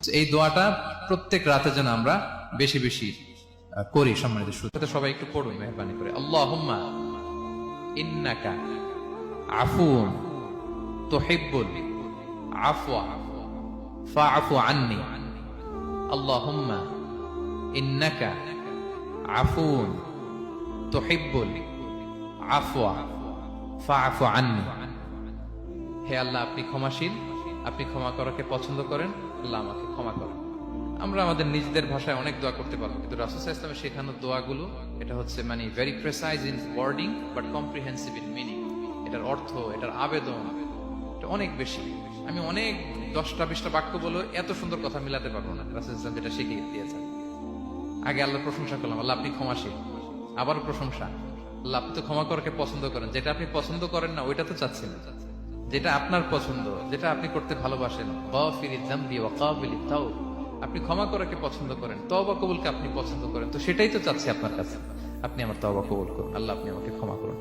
এই দোয়াটা প্রত্যেক রাতে যেন আমরা বেশি বেশি করি। সম্মানিত শ্রোতা, সবাই একটু পড়ুন মেহরবানি করে। আল্লাহুম্মা ইন্নাকা আফুউন তুহিব্বুল আফওয়া ফাআফু আন্নি। আল্লাহুম্মা ইন্নাকা আফুউন তুহিব্বুল আফওয়া ফাআফু আন্নি। হে আল্লাহ, আপনি ক্ষমাশীল, আপনি ক্ষমা করাকে পছন্দ করেন, আল্লাহ আমাকে ক্ষমা করেন। আমরা আমাদের নিজেদের ভাষায় অনেক দোয়া করতে পারবো, কিন্তু রাসূল সাল্লাল্লাহু আলাইহি ওয়াসাল্লামের শেখানো দোয়াগুলো এটা হচ্ছে মানে very precise in wording but comprehensive in meaning. এটার অর্থ, এটার আবেদন এটা অনেক বেশি। আমি অনেক 10টা-20টা বাক্য বলে এত সুন্দর কথা মিলাতে পারবো না। রাসূল সাল্লাল্লাহু আলাইহি ওয়াসাল্লাম যেটা শিখিয়ে দিয়েছেন, আগে আল্লাহর প্রশংসা করলাম, আল্লাহ আপনি ক্ষমাশীল, আবার প্রশংসা, আল্লাহ আপনি তো ক্ষমা করাকে পছন্দ করেন। যেটা আপনি পছন্দ করেন না ওইটা তো চাচ্ছেন, যেটা আপনার পছন্দ, যেটা আপনি করতে ভালোবাসেন, গাফিরিয যামবি ওয়া কাবিলিত তাওব, আপনি ক্ষমা করাকে পছন্দ করেন, তওবা কবুলকে আপনি পছন্দ করেন, তো সেটাই তো চাচ্ছি আপনার কাছে। আপনি আমার তওবা কবুল করুন, আল্লাহ আপনি আমাকে ক্ষমা করুন।